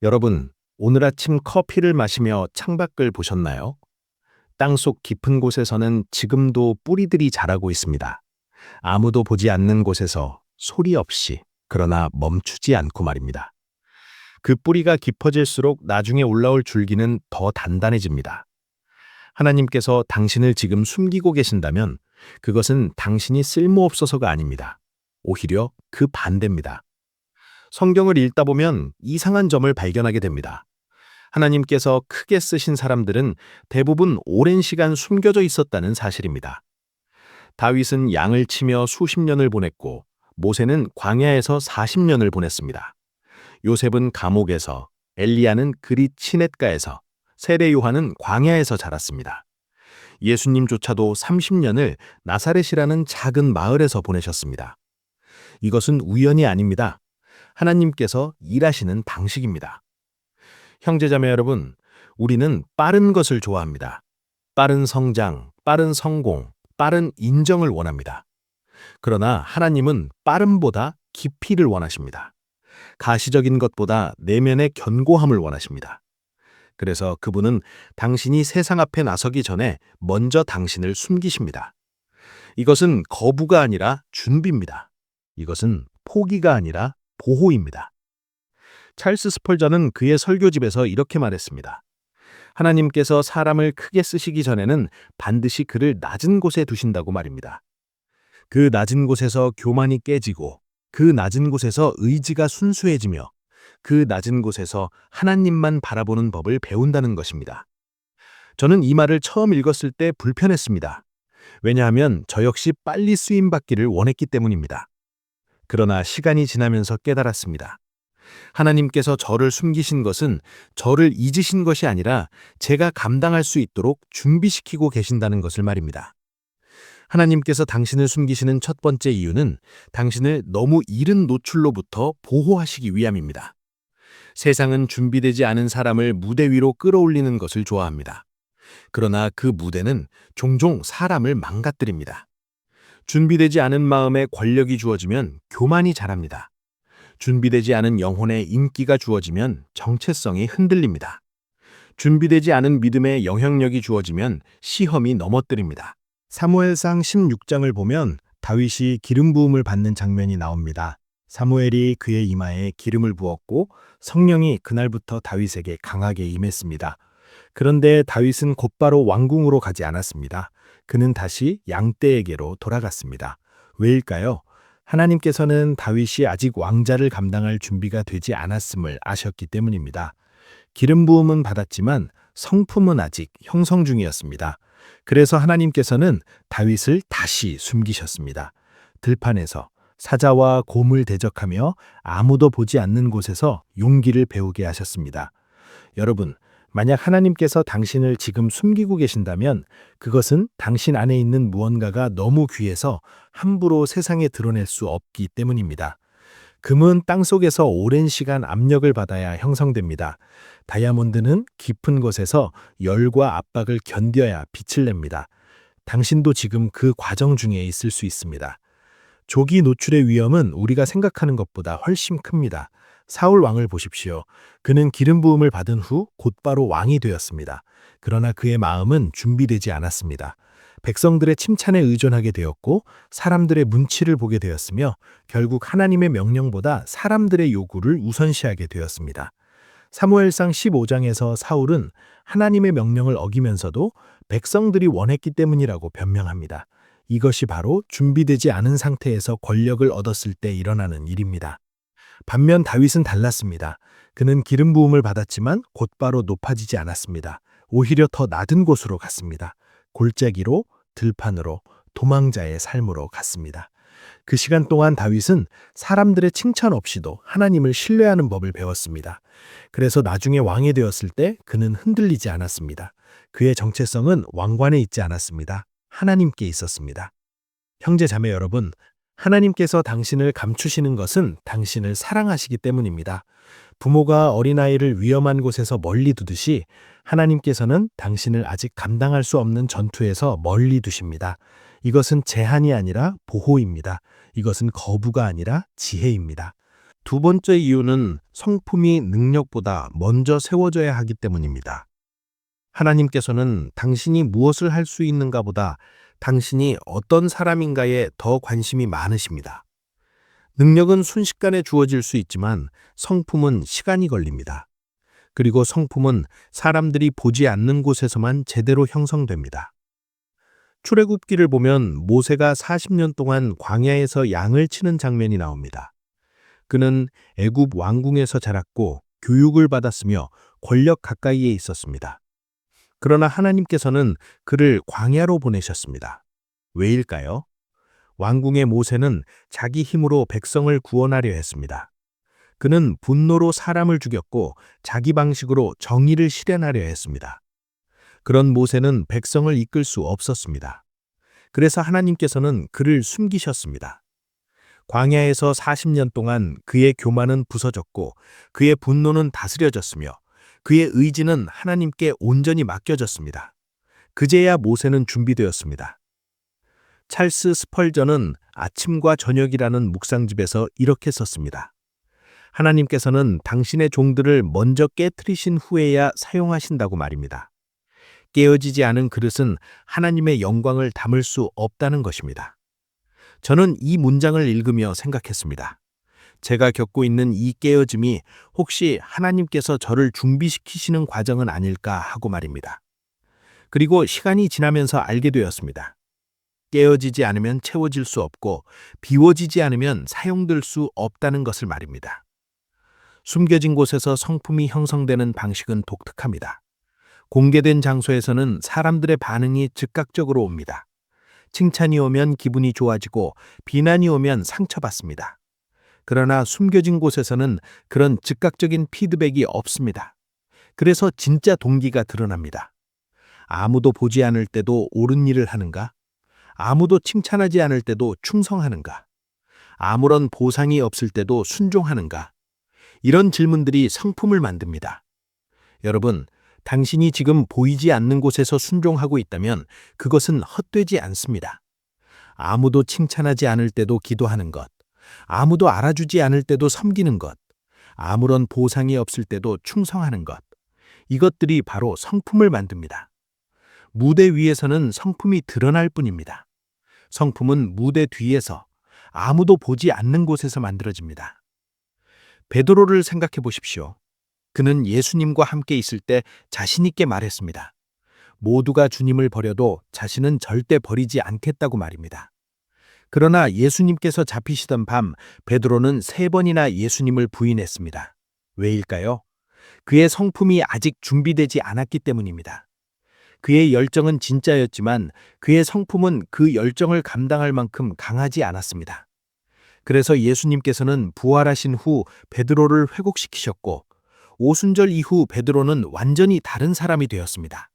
여러분, 오늘 아침 커피를 마시며 창밖을 보셨나요? 땅속 깊은 곳에서는 지금도 뿌리들이 자라고 있습니다. 아무도 보지 않는 곳에서 소리 없이, 그러나 멈추지 않고 말입니다. 그 뿌리가 깊어질수록 나중에 올라올 줄기는 더 단단해집니다. 하나님께서 당신을 지금 숨기고 계신다면 그것은 당신이 쓸모없어서가 아닙니다. 오히려 그 반대입니다. 성경을 읽다 보면 이상한 점을 발견하게 됩니다. 하나님께서 크게 쓰신 사람들은 대부분 오랜 시간 숨겨져 있었다는 사실입니다. 다윗은 양을 치며 수십 년을 보냈고 모세는 광야에서 40년을 보냈습니다. 요셉은 감옥에서, 엘리야는 그릿 시냇가에서, 세례 요한은 광야에서 자랐습니다. 예수님조차도 30년을 나사렛이라는 작은 마을에서 보내셨습니다. 이것은 우연이 아닙니다. 하나님께서 일하시는 방식입니다. 형제자매 여러분, 우리는 빠른 것을 좋아합니다. 빠른 성장, 빠른 성공, 빠른 인정을 원합니다. 그러나 하나님은 빠름보다 깊이를 원하십니다. 가시적인 것보다 내면의 견고함을 원하십니다. 그래서 그분은 당신이 세상 앞에 나서기 전에 먼저 당신을 숨기십니다. 이것은 거부가 아니라 준비입니다. 이것은 포기가 아니라 보호입니다. 찰스 스펄전은 그의 설교집에서 이렇게 말했습니다. 하나님께서 사람을 크게 쓰시기 전에는 반드시 그를 낮은 곳에 두신다고 말입니다. 그 낮은 곳에서 교만이 깨지고, 그 낮은 곳에서 의지가 순수해지며, 그 낮은 곳에서 하나님만 바라보는 법을 배운다는 것입니다. 저는 이 말을 처음 읽었을 때 불편했습니다. 왜냐하면 저 역시 빨리 쓰임받기를 원했기 때문입니다. 그러나 시간이 지나면서 깨달았습니다. 하나님께서 저를 숨기신 것은 저를 잊으신 것이 아니라 제가 감당할 수 있도록 준비시키고 계신다는 것을 말입니다. 하나님께서 당신을 숨기시는 첫 번째 이유는 당신을 너무 이른 노출로부터 보호하시기 위함입니다. 세상은 준비되지 않은 사람을 무대 위로 끌어올리는 것을 좋아합니다. 그러나 그 무대는 종종 사람을 망가뜨립니다. 준비되지 않은 마음에 권력이 주어지면 교만이 자랍니다. 준비되지 않은 영혼에 인기가 주어지면 정체성이 흔들립니다. 준비되지 않은 믿음에 영향력이 주어지면 시험이 넘어뜨립니다. 사무엘상 16장을 보면 다윗이 기름 부음을 받는 장면이 나옵니다. 사무엘이 그의 이마에 기름을 부었고 성령이 그날부터 다윗에게 강하게 임했습니다. 그런데 다윗은 곧바로 왕궁으로 가지 않았습니다. 그는 다시 양떼에게로 돌아갔습니다. 왜일까요? 하나님께서는 다윗이 아직 왕자를 감당할 준비가 되지 않았음을 아셨기 때문입니다. 기름 부음은 받았지만 성품은 아직 형성 중이었습니다. 그래서 하나님께서는 다윗을 다시 숨기셨습니다. 들판에서 사자와 곰을 대적하며 아무도 보지 않는 곳에서 용기를 배우게 하셨습니다. 여러분, 만약 하나님께서 당신을 지금 숨기고 계신다면 그것은 당신 안에 있는 무언가가 너무 귀해서 함부로 세상에 드러낼 수 없기 때문입니다. 금은 땅속에서 오랜 시간 압력을 받아야 형성됩니다. 다이아몬드는 깊은 곳에서 열과 압박을 견뎌야 빛을 냅니다. 당신도 지금 그 과정 중에 있을 수 있습니다. 조기 노출의 위험은 우리가 생각하는 것보다 훨씬 큽니다. 사울 왕을 보십시오. 그는 기름 부음을 받은 후 곧바로 왕이 되었습니다. 그러나 그의 마음은 준비되지 않았습니다. 백성들의 칭찬에 의존하게 되었고 사람들의 문치를 보게 되었으며 결국 하나님의 명령보다 사람들의 요구를 우선시하게 되었습니다. 사무엘상 15장에서 사울은 하나님의 명령을 어기면서도 백성들이 원했기 때문이라고 변명합니다. 이것이 바로 준비되지 않은 상태에서 권력을 얻었을 때 일어나는 일입니다. 반면 다윗은 달랐습니다. 그는 기름 부음을 받았지만 곧바로 높아지지 않았습니다. 오히려 더 낮은 곳으로 갔습니다. 골짜기로, 들판으로, 도망자의 삶으로 갔습니다. 그 시간 동안 다윗은 사람들의 칭찬 없이도 하나님을 신뢰하는 법을 배웠습니다. 그래서 나중에 왕이 되었을 때 그는 흔들리지 않았습니다. 그의 정체성은 왕관에 있지 않았습니다. 하나님께 있었습니다. 형제 자매 여러분, 하나님께서 당신을 감추시는 것은 당신을 사랑하시기 때문입니다. 부모가 어린아이를 위험한 곳에서 멀리 두듯이 하나님께서는 당신을 아직 감당할 수 없는 전투에서 멀리 두십니다. 이것은 제한이 아니라 보호입니다. 이것은 거부가 아니라 지혜입니다. 두 번째 이유는 성품이 능력보다 먼저 세워져야 하기 때문입니다. 하나님께서는 당신이 무엇을 할 수 있는가 보다 당신이 어떤 사람인가에 더 관심이 많으십니다. 능력은 순식간에 주어질 수 있지만 성품은 시간이 걸립니다. 그리고 성품은 사람들이 보지 않는 곳에서만 제대로 형성됩니다. 출애굽기를 보면 모세가 40년 동안 광야에서 양을 치는 장면이 나옵니다. 그는 애굽 왕궁에서 자랐고 교육을 받았으며 권력 가까이에 있었습니다. 그러나 하나님께서는 그를 광야로 보내셨습니다. 왜일까요? 왕궁의 모세는 자기 힘으로 백성을 구원하려 했습니다. 그는 분노로 사람을 죽였고 자기 방식으로 정의를 실현하려 했습니다. 그런 모세는 백성을 이끌 수 없었습니다. 그래서 하나님께서는 그를 숨기셨습니다. 광야에서 40년 동안 그의 교만은 부서졌고 그의 분노는 다스려졌으며 그의 의지는 하나님께 온전히 맡겨졌습니다. 그제야 모세는 준비되었습니다. 찰스 스펄전은 아침과 저녁이라는 묵상집에서 이렇게 썼습니다. 하나님께서는 당신의 종들을 먼저 깨트리신 후에야 사용하신다고 말입니다. 깨어지지 않은 그릇은 하나님의 영광을 담을 수 없다는 것입니다. 저는 이 문장을 읽으며 생각했습니다. 제가 겪고 있는 이 깨어짐이 혹시 하나님께서 저를 준비시키시는 과정은 아닐까 하고 말입니다. 그리고 시간이 지나면서 알게 되었습니다. 깨어지지 않으면 채워질 수 없고 비워지지 않으면 사용될 수 없다는 것을 말입니다. 숨겨진 곳에서 성품이 형성되는 방식은 독특합니다. 공개된 장소에서는 사람들의 반응이 즉각적으로 옵니다. 칭찬이 오면 기분이 좋아지고 비난이 오면 상처받습니다. 그러나 숨겨진 곳에서는 그런 즉각적인 피드백이 없습니다. 그래서 진짜 동기가 드러납니다. 아무도 보지 않을 때도 옳은 일을 하는가? 아무도 칭찬하지 않을 때도 충성하는가? 아무런 보상이 없을 때도 순종하는가? 이런 질문들이 성품을 만듭니다. 여러분, 당신이 지금 보이지 않는 곳에서 순종하고 있다면 그것은 헛되지 않습니다. 아무도 칭찬하지 않을 때도 기도하는 것, 아무도 알아주지 않을 때도 섬기는 것, 아무런 보상이 없을 때도 충성하는 것, 이것들이 바로 성품을 만듭니다. 무대 위에서는 성품이 드러날 뿐입니다. 성품은 무대 뒤에서 아무도 보지 않는 곳에서 만들어집니다. 베드로를 생각해 보십시오. 그는 예수님과 함께 있을 때 자신 있게 말했습니다. 모두가 주님을 버려도 자신은 절대 버리지 않겠다고 말입니다. 그러나 예수님께서 잡히시던 밤 베드로는 3번이나 예수님을 부인했습니다. 왜일까요? 그의 성품이 아직 준비되지 않았기 때문입니다. 그의 열정은 진짜였지만 그의 성품은 그 열정을 감당할 만큼 강하지 않았습니다. 그래서 예수님께서는 부활하신 후 베드로를 회복시키셨고 오순절 이후 베드로는 완전히 다른 사람이 되었습니다.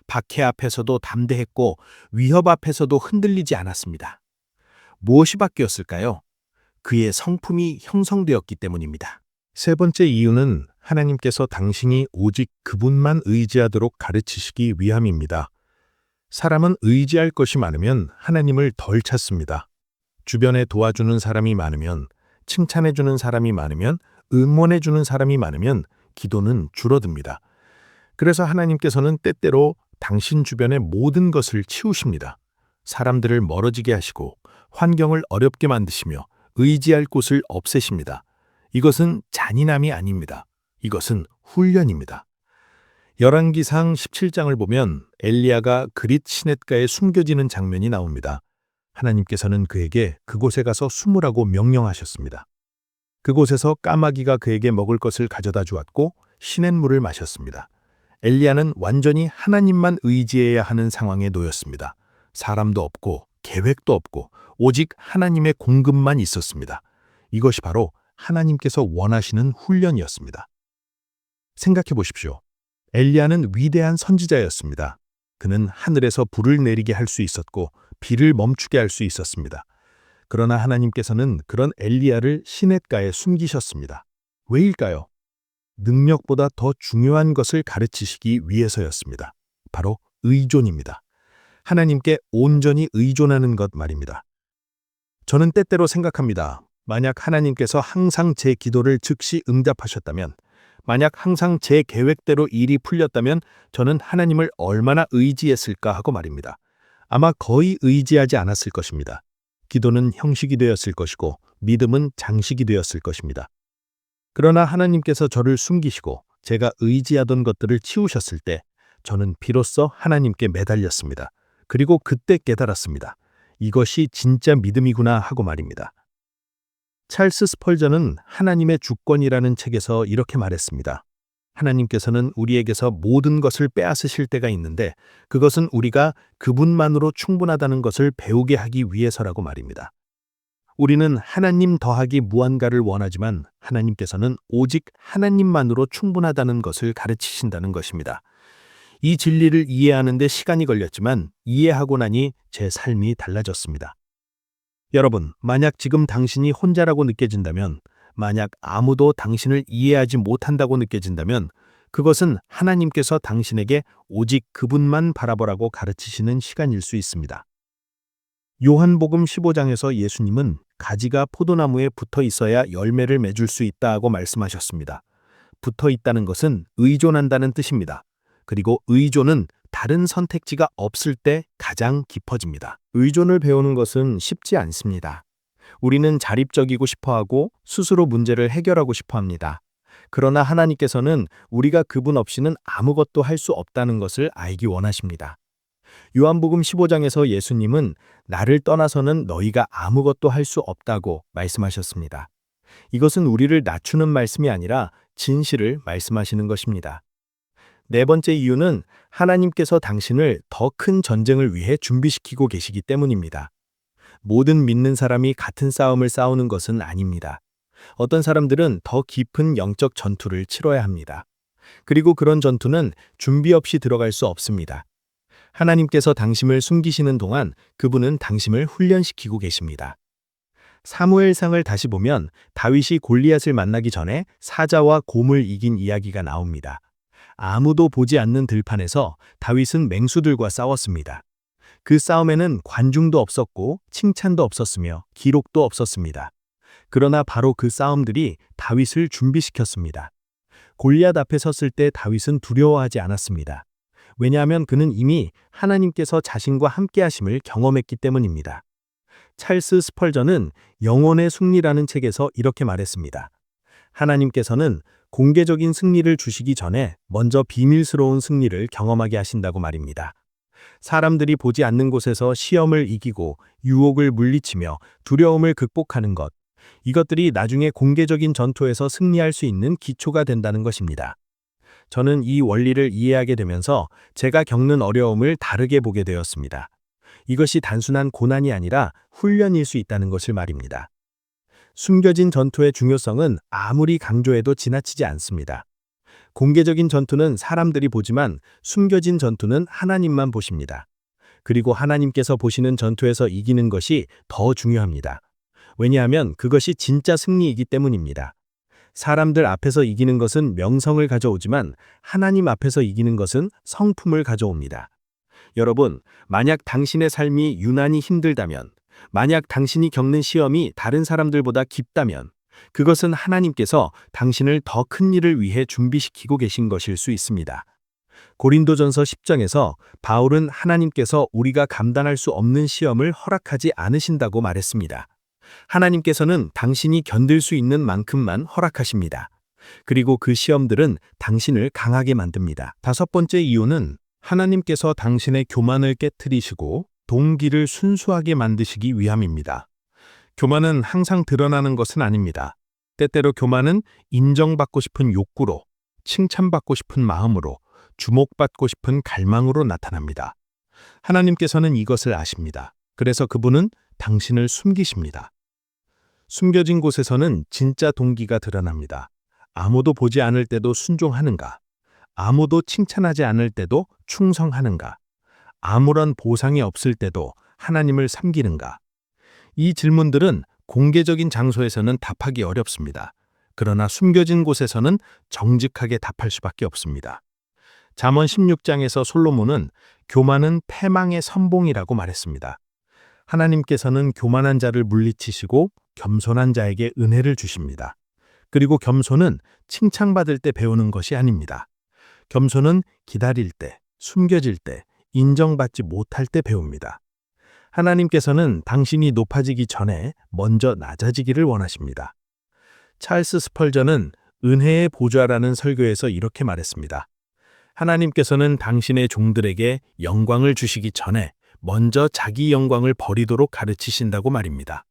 박해 앞에서도 담대했고 위협 앞에서도 흔들리지 않았습니다. 무엇이 바뀌었을까요? 그의 성품이 형성되었기 때문입니다. 세 번째 이유는 하나님께서 당신이 오직 그분만 의지하도록 가르치시기 위함입니다. 사람은 의지할 것이 많으면 하나님을 덜 찾습니다. 주변에 도와주는 사람이 많으면, 칭찬해주는 사람이 많으면, 응원해주는 사람이 많으면 기도는 줄어듭니다. 그래서 하나님께서는 때때로 당신 주변의 모든 것을 치우십니다. 사람들을 멀어지게 하시고 환경을 어렵게 만드시며 의지할 곳을 없애십니다. 이것은 잔인함이 아닙니다. 이것은 훈련입니다. 열왕기상 17장을 보면 엘리야가 그릿 시냇가에 숨겨지는 장면이 나옵니다. 하나님께서는 그에게 그곳에 가서 숨으라고 명령하셨습니다. 그곳에서 까마귀가 그에게 먹을 것을 가져다 주었고 시냇물을 마셨습니다. 엘리야는 완전히 하나님만 의지해야 하는 상황에 놓였습니다. 사람도 없고 계획도 없고 오직 하나님의 공급만 있었습니다. 이것이 바로 하나님께서 원하시는 훈련이었습니다. 생각해 보십시오. 엘리야는 위대한 선지자였습니다. 그는 하늘에서 불을 내리게 할 수 있었고 비를 멈추게 할 수 있었습니다. 그러나 하나님께서는 그런 엘리야를 시냇가에 숨기셨습니다. 왜일까요? 능력보다 더 중요한 것을 가르치시기 위해서였습니다. 바로 의존입니다. 하나님께 온전히 의존하는 것 말입니다. 저는 때때로 생각합니다. 만약 하나님께서 항상 제 기도를 즉시 응답하셨다면, 만약 항상 제 계획대로 일이 풀렸다면 저는 하나님을 얼마나 의지했을까 하고 말입니다. 아마 거의 의지하지 않았을 것입니다. 기도는 형식이 되었을 것이고 믿음은 장식이 되었을 것입니다. 그러나 하나님께서 저를 숨기시고 제가 의지하던 것들을 치우셨을 때 저는 비로소 하나님께 매달렸습니다. 그리고 그때 깨달았습니다. 이것이 진짜 믿음이구나 하고 말입니다. 찰스 스펄전은 하나님의 주권이라는 책에서 이렇게 말했습니다. 하나님께서는 우리에게서 모든 것을 빼앗으실 때가 있는데 그것은 우리가 그분만으로 충분하다는 것을 배우게 하기 위해서라고 말입니다. 우리는 하나님 더하기 무한가를 원하지만 하나님께서는 오직 하나님만으로 충분하다는 것을 가르치신다는 것입니다. 이 진리를 이해하는 데 시간이 걸렸지만 이해하고 나니 제 삶이 달라졌습니다. 여러분, 만약 지금 당신이 혼자라고 느껴진다면, 만약 아무도 당신을 이해하지 못한다고 느껴진다면 그것은 하나님께서 당신에게 오직 그분만 바라보라고 가르치시는 시간일 수 있습니다. 요한복음 15장에서 예수님은 가지가 포도나무에 붙어 있어야 열매를 맺을 수 있다고 말씀하셨습니다. 붙어 있다는 것은 의존한다는 뜻입니다. 그리고 의존은 다른 선택지가 없을 때 가장 깊어집니다. 의존을 배우는 것은 쉽지 않습니다. 우리는 자립적이고 싶어하고 스스로 문제를 해결하고 싶어합니다. 그러나 하나님께서는 우리가 그분 없이는 아무것도 할 수 없다는 것을 알기 원하십니다. 요한복음 15장에서 예수님은 나를 떠나서는 너희가 아무것도 할 수 없다고 말씀하셨습니다. 이것은 우리를 낮추는 말씀이 아니라 진실을 말씀하시는 것입니다. 네 번째 이유는 하나님께서 당신을 더 큰 전쟁을 위해 준비시키고 계시기 때문입니다. 모든 믿는 사람이 같은 싸움을 싸우는 것은 아닙니다. 어떤 사람들은 더 깊은 영적 전투를 치러야 합니다. 그리고 그런 전투는 준비 없이 들어갈 수 없습니다. 하나님께서 당신을 숨기시는 동안 그분은 당신을 훈련시키고 계십니다. 사무엘상을 다시 보면 다윗이 골리앗을 만나기 전에 사자와 곰을 이긴 이야기가 나옵니다. 아무도 보지 않는 들판에서 다윗은 맹수들과 싸웠습니다. 그 싸움에는 관중도 없었고 칭찬도 없었으며 기록도 없었습니다. 그러나 바로 그 싸움들이 다윗을 준비시켰습니다. 골리앗 앞에 섰을 때 다윗은 두려워하지 않았습니다. 왜냐하면 그는 이미 하나님께서 자신과 함께 하심을 경험했기 때문입니다. 찰스 스펄전은 영혼의 승리라는 책에서 이렇게 말했습니다. 하나님께서는 공개적인 승리를 주시기 전에 먼저 비밀스러운 승리를 경험하게 하신다고 말입니다. 사람들이 보지 않는 곳에서 시험을 이기고 유혹을 물리치며 두려움을 극복하는 것, 이것들이 나중에 공개적인 전투에서 승리할 수 있는 기초가 된다는 것입니다. 저는 이 원리를 이해하게 되면서 제가 겪는 어려움을 다르게 보게 되었습니다. 이것이 단순한 고난이 아니라 훈련일 수 있다는 것을 말입니다. 숨겨진 전투의 중요성은 아무리 강조해도 지나치지 않습니다. 공개적인 전투는 사람들이 보지만 숨겨진 전투는 하나님만 보십니다. 그리고 하나님께서 보시는 전투에서 이기는 것이 더 중요합니다. 왜냐하면 그것이 진짜 승리이기 때문입니다. 사람들 앞에서 이기는 것은 명성을 가져오지만 하나님 앞에서 이기는 것은 성품을 가져옵니다. 여러분, 만약 당신의 삶이 유난히 힘들다면, 만약 당신이 겪는 시험이 다른 사람들보다 깊다면 그것은 하나님께서 당신을 더 큰 일을 위해 준비시키고 계신 것일 수 있습니다. 고린도전서 10장에서 바울은 하나님께서 우리가 감당할 수 없는 시험을 허락하지 않으신다고 말했습니다. 하나님께서는 당신이 견딜 수 있는 만큼만 허락하십니다. 그리고 그 시험들은 당신을 강하게 만듭니다. 다섯 번째 이유는 하나님께서 당신의 교만을 깨트리시고 동기를 순수하게 만드시기 위함입니다. 교만은 항상 드러나는 것은 아닙니다. 때때로 교만은 인정받고 싶은 욕구로, 칭찬받고 싶은 마음으로, 주목받고 싶은 갈망으로 나타납니다. 하나님께서는 이것을 아십니다. 그래서 그분은 당신을 숨기십니다. 숨겨진 곳에서는 진짜 동기가 드러납니다. 아무도 보지 않을 때도 순종하는가? 아무도 칭찬하지 않을 때도 충성하는가? 아무런 보상이 없을 때도 하나님을 섬기는가? 이 질문들은 공개적인 장소에서는 답하기 어렵습니다. 그러나 숨겨진 곳에서는 정직하게 답할 수밖에 없습니다. 잠언 16장에서 솔로몬은 교만은 패망의 선봉이라고 말했습니다. 하나님께서는 교만한 자를 물리치시고 겸손한 자에게 은혜를 주십니다. 그리고 겸손은 칭찬받을 때 배우는 것이 아닙니다. 겸손은 기다릴 때, 숨겨질 때, 인정받지 못할 때 배웁니다. 하나님께서는 당신이 높아지기 전에 먼저 낮아지기를 원하십니다. 찰스 스펄전은 은혜의 보좌라는 설교에서 이렇게 말했습니다. 하나님께서는 당신의 종들에게 영광을 주시기 전에 먼저 자기 영광을 버리도록 가르치신다고 말입니다.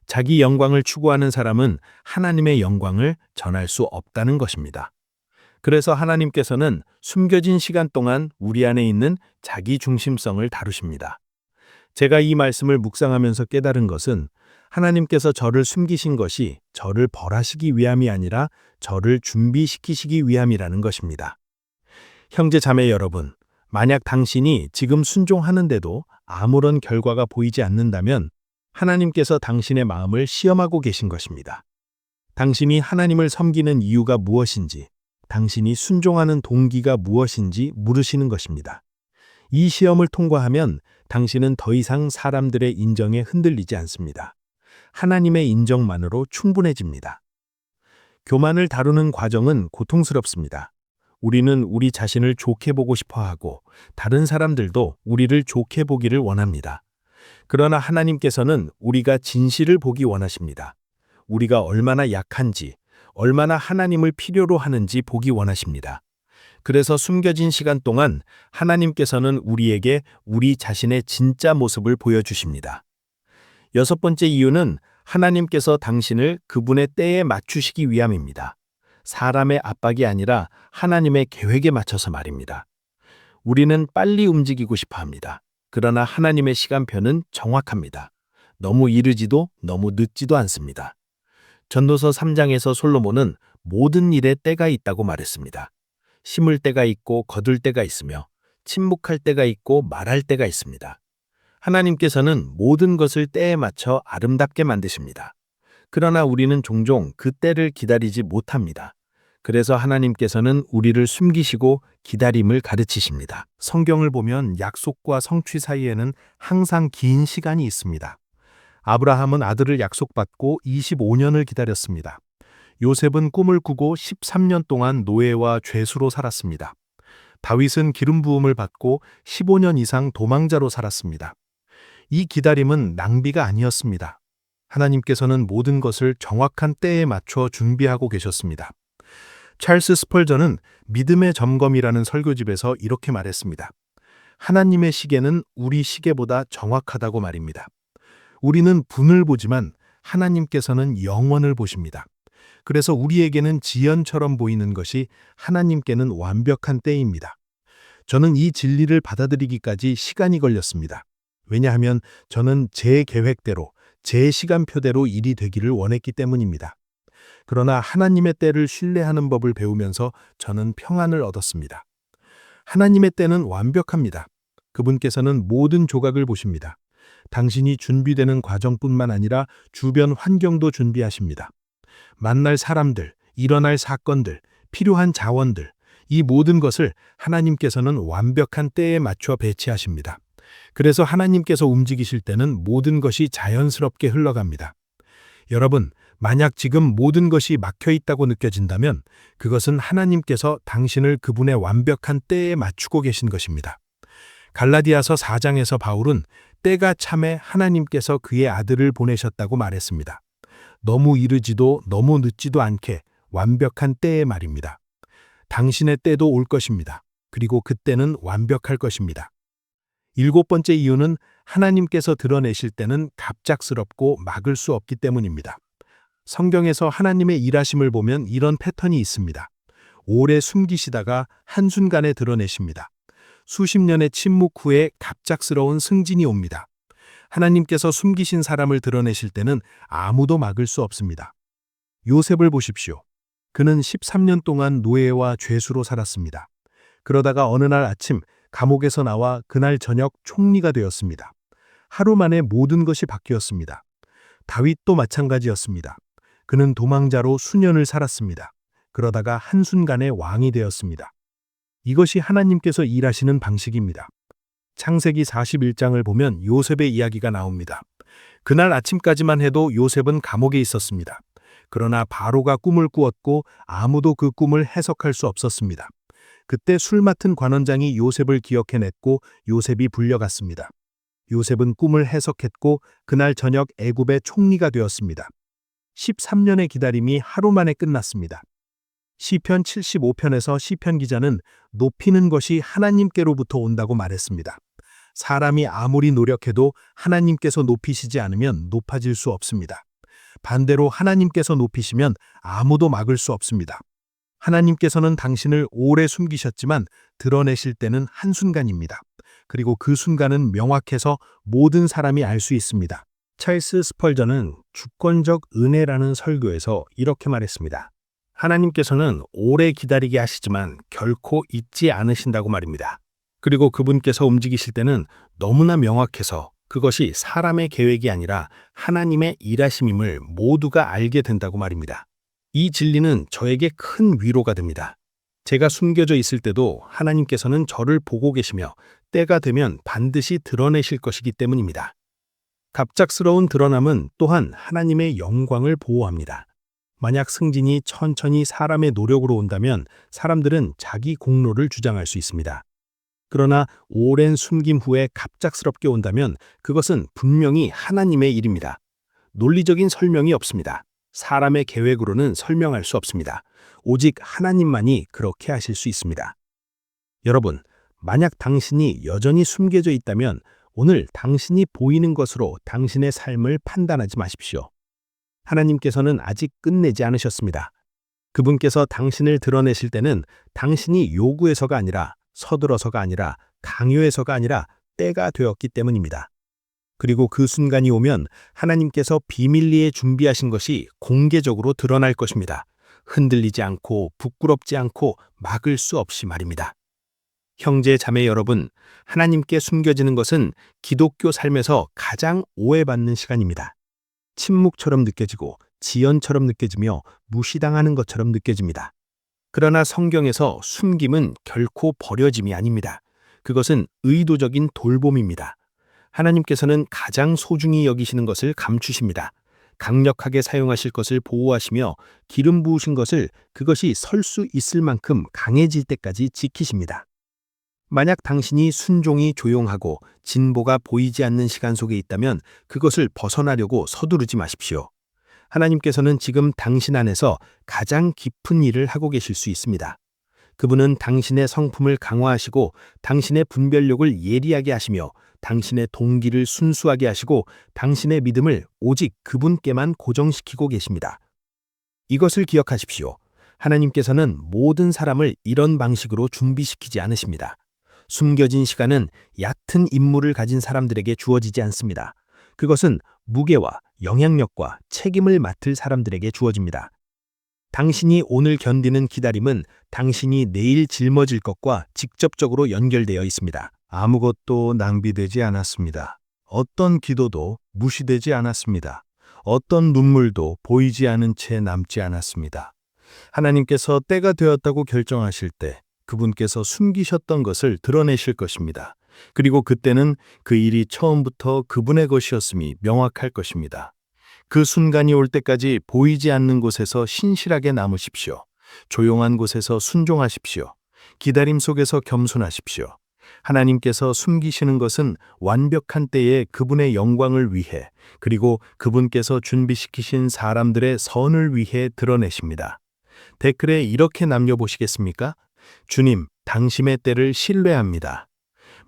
자기 영광을 추구하는 사람은 하나님의 영광을 전할 수 없다는 것입니다. 그래서 하나님께서는 숨겨진 시간 동안 우리 안에 있는 자기 중심성을 다루십니다. 제가 이 말씀을 묵상하면서 깨달은 것은 하나님께서 저를 숨기신 것이 저를 벌하시기 위함이 아니라 저를 준비시키시기 위함이라는 것입니다. 형제 자매 여러분, 만약 당신이 지금 순종하는데도 아무런 결과가 보이지 않는다면 하나님께서 당신의 마음을 시험하고 계신 것입니다. 당신이 하나님을 섬기는 이유가 무엇인지, 당신이 순종하는 동기가 무엇인지 물으시는 것입니다. 이 시험을 통과하면 당신은 더 이상 사람들의 인정에 흔들리지 않습니다. 하나님의 인정만으로 충분해집니다. 교만을 다루는 과정은 고통스럽습니다. 우리는 우리 자신을 좋게 보고 싶어 하고 다른 사람들도 우리를 좋게 보기를 원합니다. 그러나 하나님께서는 우리가 진실을 보기 원하십니다. 우리가 얼마나 약한지, 얼마나 하나님을 필요로 하는지 보기 원하십니다. 그래서 숨겨진 시간 동안 하나님께서는 우리에게 우리 자신의 진짜 모습을 보여주십니다. 여섯 번째 이유는 하나님께서 당신을 그분의 때에 맞추시기 위함입니다. 사람의 압박이 아니라 하나님의 계획에 맞춰서 말입니다. 우리는 빨리 움직이고 싶어 합니다. 그러나 하나님의 시간표는 정확합니다. 너무 이르지도 너무 늦지도 않습니다. 전도서 3장에서 솔로몬은 모든 일에 때가 있다고 말했습니다. 심을 때가 있고 거둘 때가 있으며 침묵할 때가 있고 말할 때가 있습니다. 하나님께서는 모든 것을 때에 맞춰 아름답게 만드십니다. 그러나 우리는 종종 그 때를 기다리지 못합니다. 그래서 하나님께서는 우리를 숨기시고 기다림을 가르치십니다. 성경을 보면 약속과 성취 사이에는 항상 긴 시간이 있습니다. 아브라함은 아들을 약속받고 25년을 기다렸습니다. 요셉은 꿈을 꾸고 13년 동안 노예와 죄수로 살았습니다. 다윗은 기름 부음을 받고 15년 이상 도망자로 살았습니다. 이 기다림은 낭비가 아니었습니다. 하나님께서는 모든 것을 정확한 때에 맞춰 준비하고 계셨습니다. 찰스 스펄전은 믿음의 점검이라는 설교집에서 이렇게 말했습니다. 하나님의 시계는 우리 시계보다 정확하다고 말입니다. 우리는 분을 보지만 하나님께서는 영원을 보십니다. 그래서 우리에게는 지연처럼 보이는 것이 하나님께는 완벽한 때입니다. 저는 이 진리를 받아들이기까지 시간이 걸렸습니다. 왜냐하면 저는 제 계획대로, 제 시간표대로 일이 되기를 원했기 때문입니다. 그러나 하나님의 때를 신뢰하는 법을 배우면서 저는 평안을 얻었습니다. 하나님의 때는 완벽합니다. 그분께서는 모든 조각을 보십니다. 당신이 준비되는 과정뿐만 아니라 주변 환경도 준비하십니다. 만날 사람들, 일어날 사건들, 필요한 자원들, 이 모든 것을 하나님께서는 완벽한 때에 맞춰 배치하십니다. 그래서 하나님께서 움직이실 때는 모든 것이 자연스럽게 흘러갑니다. 여러분, 만약 지금 모든 것이 막혀 있다고 느껴진다면 그것은 하나님께서 당신을 그분의 완벽한 때에 맞추고 계신 것입니다. 갈라디아서 4장에서 바울은 때가 참에 하나님께서 그의 아들을 보내셨다고 말했습니다. 너무 이르지도 너무 늦지도 않게 완벽한 때의 말입니다. 당신의 때도 올 것입니다. 그리고 그때는 완벽할 것입니다. 일곱 번째 이유는 하나님께서 드러내실 때는 갑작스럽고 막을 수 없기 때문입니다. 성경에서 하나님의 일하심을 보면 이런 패턴이 있습니다. 오래 숨기시다가 한순간에 드러내십니다. 수십 년의 침묵 후에 갑작스러운 승진이 옵니다. 하나님께서 숨기신 사람을 드러내실 때는 아무도 막을 수 없습니다. 요셉을 보십시오. 그는 13년 동안 노예와 죄수로 살았습니다. 그러다가 어느 날 아침 감옥에서 나와 그날 저녁 총리가 되었습니다. 하루 만에 모든 것이 바뀌었습니다. 다윗도 마찬가지였습니다. 그는 도망자로 수년을 살았습니다. 그러다가 한순간에 왕이 되었습니다. 이것이 하나님께서 일하시는 방식입니다. 창세기 41장을 보면 요셉의 이야기가 나옵니다. 그날 아침까지만 해도 요셉은 감옥에 있었습니다. 그러나 바로가 꿈을 꾸었고 아무도 그 꿈을 해석할 수 없었습니다. 그때 술 맡은 관원장이 요셉을 기억해냈고 요셉이 불려갔습니다. 요셉은 꿈을 해석했고 그날 저녁 애굽의 총리가 되었습니다. 13년의 기다림이 하루 만에 끝났습니다. 시편 75편에서 시편 기자는 높이는 것이 하나님께로부터 온다고 말했습니다. 사람이 아무리 노력해도 하나님께서 높이시지 않으면 높아질 수 없습니다. 반대로 하나님께서 높이시면 아무도 막을 수 없습니다. 하나님께서는 당신을 오래 숨기셨지만 드러내실 때는 한순간입니다. 그리고 그 순간은 명확해서 모든 사람이 알 수 있습니다. 찰스 스펄전은 주권적 은혜라는 설교에서 이렇게 말했습니다. 하나님께서는 오래 기다리게 하시지만 결코 잊지 않으신다고 말입니다. 그리고 그분께서 움직이실 때는 너무나 명확해서 그것이 사람의 계획이 아니라 하나님의 일하심임을 모두가 알게 된다고 말입니다. 이 진리는 저에게 큰 위로가 됩니다. 제가 숨겨져 있을 때도 하나님께서는 저를 보고 계시며 때가 되면 반드시 드러내실 것이기 때문입니다. 갑작스러운 드러남은 또한 하나님의 영광을 보호합니다. 만약 승진이 천천히 사람의 노력으로 온다면 사람들은 자기 공로를 주장할 수 있습니다. 그러나 오랜 숨김 후에 갑작스럽게 온다면 그것은 분명히 하나님의 일입니다. 논리적인 설명이 없습니다. 사람의 계획으로는 설명할 수 없습니다. 오직 하나님만이 그렇게 하실 수 있습니다. 여러분, 만약 당신이 여전히 숨겨져 있다면 오늘 당신이 보이는 것으로 당신의 삶을 판단하지 마십시오. 하나님께서는 아직 끝내지 않으셨습니다. 그분께서 당신을 드러내실 때는 당신이 요구해서가 아니라 서둘러서가 아니라 강요해서가 아니라 때가 되었기 때문입니다. 그리고 그 순간이 오면 하나님께서 비밀리에 준비하신 것이 공개적으로 드러날 것입니다. 흔들리지 않고 부끄럽지 않고 막을 수 없이 말입니다. 형제 자매 여러분, 하나님께 숨겨지는 것은 기독교 삶에서 가장 오해받는 시간입니다. 침묵처럼 느껴지고 지연처럼 느껴지며 무시당하는 것처럼 느껴집니다. 그러나 성경에서 숨김은 결코 버려짐이 아닙니다. 그것은 의도적인 돌봄입니다. 하나님께서는 가장 소중히 여기시는 것을 감추십니다. 강력하게 사용하실 것을 보호하시며 기름 부으신 것을 그것이 설 수 있을 만큼 강해질 때까지 지키십니다. 만약 당신이 순종이 조용하고 진보가 보이지 않는 시간 속에 있다면 그것을 벗어나려고 서두르지 마십시오. 하나님께서는 지금 당신 안에서 가장 깊은 일을 하고 계실 수 있습니다. 그분은 당신의 성품을 강화하시고 당신의 분별력을 예리하게 하시며 당신의 동기를 순수하게 하시고 당신의 믿음을 오직 그분께만 고정시키고 계십니다. 이것을 기억하십시오. 하나님께서는 모든 사람을 이런 방식으로 준비시키지 않으십니다. 숨겨진 시간은 얕은 임무를 가진 사람들에게 주어지지 않습니다. 그것은 무게와 영향력과 책임을 맡을 사람들에게 주어집니다. 당신이 오늘 견디는 기다림은 당신이 내일 짊어질 것과 직접적으로 연결되어 있습니다. 아무것도 낭비되지 않았습니다. 어떤 기도도 무시되지 않았습니다. 어떤 눈물도 보이지 않은 채 남지 않았습니다. 하나님께서 때가 되었다고 결정하실 때 그분께서 숨기셨던 것을 드러내실 것입니다. 그리고 그때는 그 일이 처음부터 그분의 것이었음이 명확할 것입니다. 그 순간이 올 때까지 보이지 않는 곳에서 신실하게 남으십시오. 조용한 곳에서 순종하십시오. 기다림 속에서 겸손하십시오. 하나님께서 숨기시는 것은 완벽한 때에 그분의 영광을 위해 그리고 그분께서 준비시키신 사람들의 선을 위해 드러내십니다. 댓글에 이렇게 남겨보시겠습니까? 주님, 당신의 때를 신뢰합니다.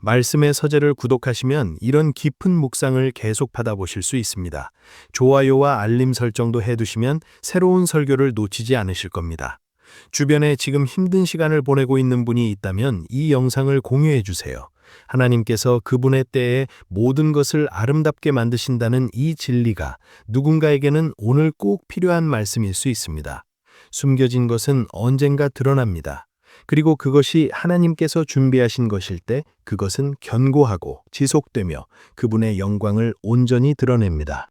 말씀의 서재를 구독하시면 이런 깊은 묵상을 계속 받아보실 수 있습니다. 좋아요와 알림 설정도 해두시면 새로운 설교를 놓치지 않으실 겁니다. 주변에 지금 힘든 시간을 보내고 있는 분이 있다면 이 영상을 공유해 주세요. 하나님께서 그분의 때에 모든 것을 아름답게 만드신다는 이 진리가 누군가에게는 오늘 꼭 필요한 말씀일 수 있습니다. 숨겨진 것은 언젠가 드러납니다. 그리고 그것이 하나님께서 준비하신 것일 때 그것은 견고하고 지속되며 그분의 영광을 온전히 드러냅니다.